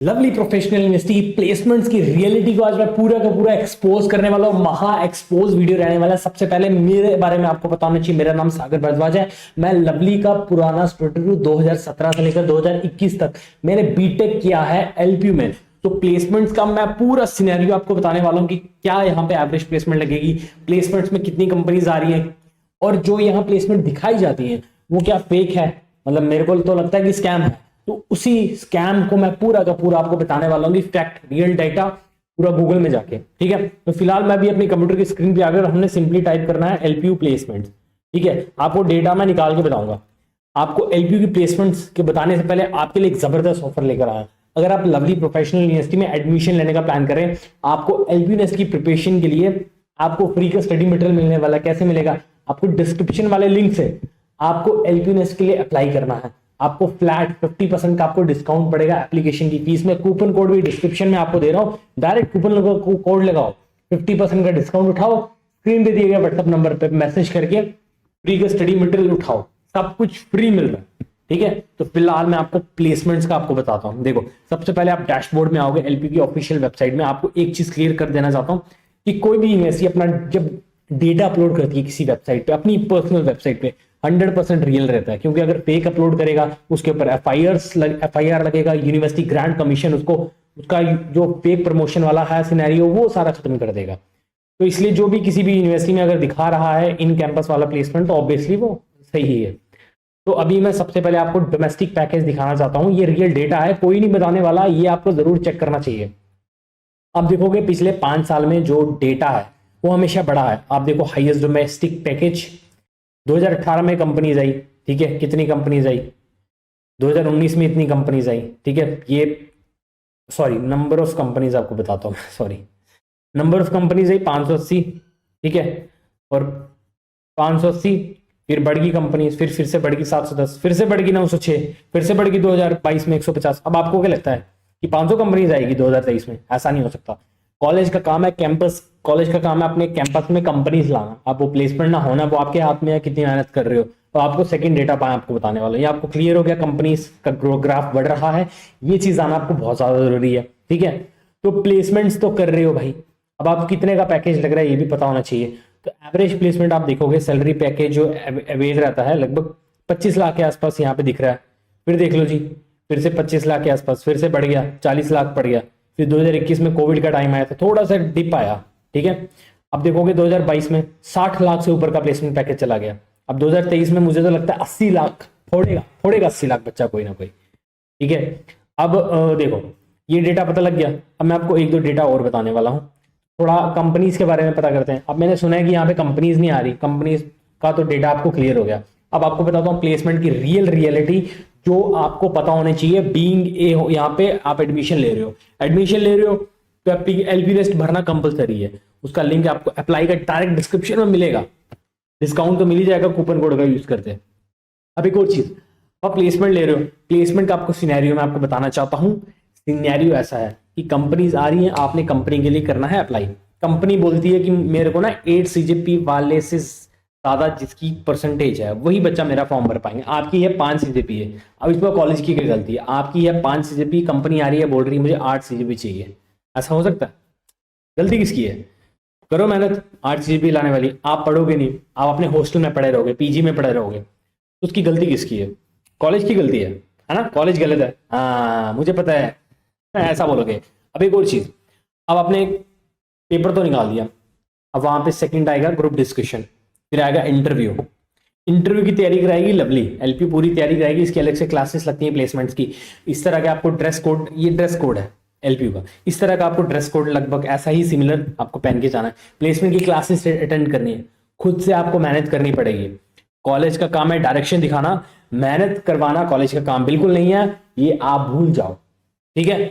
Lovely professional university placements की reality को आज मैं पूरा का पूरा एक्सपोज करने वाला हूं। महा एक्सपोज वीडियो रहने वाला है। सबसे पहले मेरे बारे में आपको बताना चाहिए, मेरा नाम सागर भारद्वाज है। मैं लवली का पुराना स्टूडेंट हूं। 2017 से लेकर 2021 तक मैंने बीटेक किया है एलपीयू में। तो प्लेसमेंट्स का मैं पूरा सिनेरियो आपको बताने वाला हूं कि क्या यहाँ पे एवरेज प्लेसमेंट लगेगी, प्लेसमेंट्स में कितनी कंपनीज आ रही हैं, और जो यहाँ प्लेसमेंट दिखाई जाती है वो क्या फेक है, मतलब मेरे को तो लगता है कि स्कैम है। तो उसी स्कैम को मैं पूरा का पूरा आपको बताने वाला हूँ, फैक्ट रियल डाटा पूरा गूगल में जाके। ठीक है, तो फिलहाल मैं भी अपनी कंप्यूटर की स्क्रीन पे आकर हमने सिंपली टाइप करना है एलपीयू प्लेसमेंट। ठीक है, आपको डेटा मैं निकाल के बताऊंगा। आपको एलपीयू की प्लेसमेंट्स के बताने से पहले आपके लिए एक जबरदस्त ऑफर लेकर आया। अगर आप लवली प्रोफेशनल यूनिवर्सिटी में एडमिशन लेने का प्लान करें, आपको एलपीयू नेस्ट की प्रिपरेशन के लिए आपको फ्री का स्टडी मटेरियल मिलने वाला। कैसे मिलेगा? आपको डिस्क्रिप्शन वाले लिंक से आपको एलपीयू नेस्ट के लिए अप्लाई करना है। आपको फ्लैट 50% का आपको डिस्काउंट पड़ेगा एप्लीकेशन की फीस में। कूपन कोड भी डिस्क्रिप्शन में आपको दे रहा हूं, डायरेक्ट कूपन कोड लगाओ, 50% का डिस्काउंट उठाओ। स्क्रीन पे दिए गए व्हाट्सएप नंबर पे मैसेज करके फ्री का स्टडी मटेरियल उठाओ, सब कुछ फ्री मिल रहा है। ठीक है, तो फिलहाल मैं आपको प्लेसमेंट्स का आपको बताता हूं। देखो, सबसे पहले आप डैशबोर्ड में आओगे एलपीयू की ऑफिशियल वेबसाइट में। आपको एक चीज क्लियर कर देना चाहता हूं कि कोई भी यूनिवर्सिटी अपना जब डेटा अपलोड करती है किसी वेबसाइट पे, अपनी पर्सनल वेबसाइट पे, 100% रियल रहता है। क्योंकि अगर फेक अपलोड करेगा उसके ऊपर एफआईआर लगेगा, यूनिवर्सिटी ग्रांट कमीशन उसको उसका जो फेक प्रमोशन वाला है सिनेरियो वो सारा खत्म कर देगा। तो इसलिए जो भी किसी भी यूनिवर्सिटी में अगर दिखा रहा है इन कैंपस वाला प्लेसमेंट, तो ऑब्वियसली वो सही है। तो अभी मैं सबसे पहले आपको डोमेस्टिक पैकेज दिखाना चाहता हूं। ये रियल डेटा है, कोई नहीं बताने वाला, ये आपको जरूर चेक करना चाहिए। आप देखोगे पिछले 5 साल में जो डेटा है वो हमेशा बढ़ा है। आप देखो हाईएस्ट डोमेस्टिक पैकेज 2018 में कंपनीज आई। ठीक है, कितनी कंपनीज आई? 2019 में इतनी कंपनीज आई। ठीक है, ये सॉरी नंबर ऑफ कंपनीज आपको बताता हूँ, सॉरी नंबर ऑफ कंपनीज आई 580। ठीक है, और 580 फिर बढ़ गई कंपनीज, फिर से बढ़ गई 710, फिर से बढ़ गई 906, फिर से बढ़ गई 2022 में 150। अब आपको क्या लगता है कि 500 कंपनीज आएगी 2023 में? ऐसा नहीं हो सकता। कॉलेज का काम है कैंपस, कॉलेज का काम है अपने कैंपस में कंपनीज लाना। आप वो प्लेसमेंट ना होना वो आपके हाथ में है, कितनी मेहनत कर रहे हो। तो आपको सेकंड डेटा पाए आपको बताने वाला, ये आपको क्लियर हो गया, कंपनीज का ग्राफ बढ़ रहा है। ये चीज आना आपको बहुत ज्यादा जरूरी है। ठीक है, तो प्लेसमेंट्स तो कर रहे हो भाई, अब आप कितने का पैकेज लग रहा है ये भी पता होना चाहिए। तो एवरेज प्लेसमेंट आप देखोगे, सैलरी पैकेज जो एवरेज रहता है लगभग 25 लाख के आसपास यहाँ पे दिख रहा है। फिर देख लो जी, फिर से 25 लाख के आसपास, फिर से बढ़ गया 40 लाख पड़ गया। फिर 2021 में कोविड का टाइम आया था, थोड़ा सा डिप आया। ठीक है, अब देखोगे 2022 में 60 लाख से ऊपर का प्लेसमेंट पैकेज चला गया। अब 2023 में मुझे तो लगता है 80 लाख फोड़ेगा 80 लाख बच्चा कोई ना कोई। ठीक है, अब देखो ये डेटा पता लग गया। अब मैं आपको एक दो डेटा और बताने वाला हूँ। थोड़ा कंपनीज के बारे में पता करते हैं। अब मैंने सुना है कि यहाँ पे कंपनीज नहीं आ रही, कंपनीज का तो डेटा आपको क्लियर हो गया। अब आपको बताता हूँ प्लेसमेंट की रियलिटी जो आपको पता होने चाहिए। बीइंग ए यहाँ पे आप एडमिशन ले रहे हो तो एलपी लिस्ट भरना कंपलसरी है। उसका लिंक आपको अप्लाई का डायरेक्ट डिस्क्रिप्शन में मिलेगा। डिस्काउंट तो मिल ही जाएगा कूपन कोड का यूज करते हैं। अब एक और चीज, आप प्लेसमेंट ले रहे हो, प्लेसमेंट का आपको सिनेरियो में आपको बताना चाहता हूँ। सिनेरियो ऐसा है कि कंपनीज आ रही हैं, आपने कंपनी के लिए करना है अप्लाई। कंपनी बोलती है कि मेरे को ना 8 सीजीपी वाले से ज्यादा जिसकी परसेंटेज है वही बच्चा मेरा फॉर्म भर पाएंगे। आपकी है 5 सीजीपी है। अब इसमें कॉलेज की क्या गलती है? आपकी है 5 सीजीपी, कंपनी आ रही है बोल रही है मुझे 8 सीजीपी चाहिए। ऐसा हो सकता है? गलती किसकी है? करो मेहनत, 8 सीजीपी लाने वाली। आप पढ़ोगे नहीं, आप अपने हॉस्टल में पढ़े रहोगे, पीजी में पढ़े रहोगे, तो उसकी गलती किसकी है? कॉलेज की गलती है ना? कॉलेज गलत है, हाँ मुझे पता है, ऐसा बोलोगे। अब एक और चीज, अब आपने पेपर तो निकाल दिया, अब वहां पे सेकंड आएगा ग्रुप डिस्कशन, फिर आएगा इंटरव्यू। इंटरव्यू की तैयारी कराएगी लवली, एलपी पूरी तैयारी कराएगी। इसकी अलग से क्लासेस लगती हैं प्लेसमेंट्स की। इस तरह का आपको ड्रेस कोड, ये ड्रेस कोड है एलपीयू का, इस तरह का आपको ड्रेस कोड लगभग ऐसा ही सिमिलर आपको पहन के जाना है। प्लेसमेंट की क्लासेस अटेंड करनी है, खुद से आपको मेहनत करनी पड़ेगी। कॉलेज का काम है डायरेक्शन दिखाना, मेहनत करवाना कॉलेज का काम बिल्कुल नहीं है, ये आप भूल जाओ। ठीक है,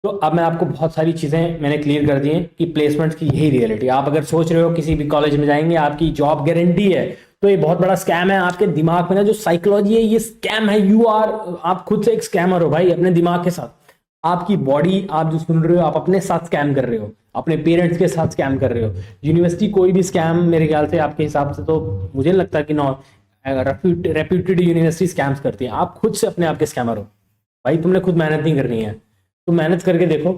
तो अब मैं आपको बहुत सारी चीजें मैंने क्लियर कर दी हैं कि प्लेसमेंट्स की यही रियलिटी। आप अगर सोच रहे हो किसी भी कॉलेज में जाएंगे आपकी जॉब गारंटी है, तो ये बहुत बड़ा स्कैम है। आपके दिमाग में ना जो साइकोलॉजी है ये स्कैम है। आप खुद से एक स्कैमर हो भाई अपने दिमाग के साथ। आपकी बॉडी आप जो सुन रहे हो आप अपने साथ स्कैम कर रहे हो, अपने पेरेंट्स के साथ स्कैम कर रहे हो। यूनिवर्सिटी कोई भी स्कैम मेरे ख्याल से आपके हिसाब से तो मुझे नहीं लगता कि रेप्यूटेड यूनिवर्सिटी स्कैम्स करती है। आप खुद से अपने आप के स्कैमर हो भाई, तुमने खुद मेहनत नहीं करनी है। तुम मेहनत करके देखो,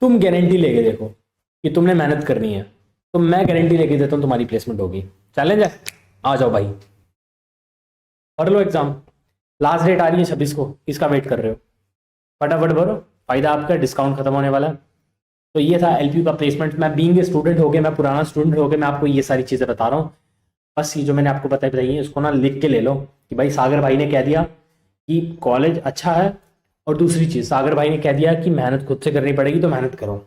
तुम गारंटी लेके देखो कि तुमने मेहनत करनी है, तो मैं गारंटी लेके देता हूँ तुम्हारी प्लेसमेंट होगी। चैलेंज है, आ जाओ भाई, भर लो एग्जाम। लास्ट डेट आ रही है 26 को, किसका वेट कर रहे हो? फटाफट भरो, फायदा आपका, डिस्काउंट खत्म होने वाला है। तो ये था एलपीयू का प्लेसमेंट। मैं बीइंग ए स्टूडेंट हो गया, मैं पुराना स्टूडेंट हो गया, मैं आपको ये सारी चीज़ें बता रहा हूँ। बस ये जो मैंने आपको बताई है इसको ना लिख के ले लो कि भाई सागर भाई ने कह दिया कि कॉलेज अच्छा है, और दूसरी चीज़ सागर भाई ने कह दिया कि मेहनत खुद से करनी पड़ेगी, तो मेहनत करो।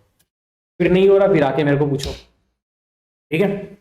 फिर नहीं हो रहा, फिर आके मेरे को पूछो, ठीक है?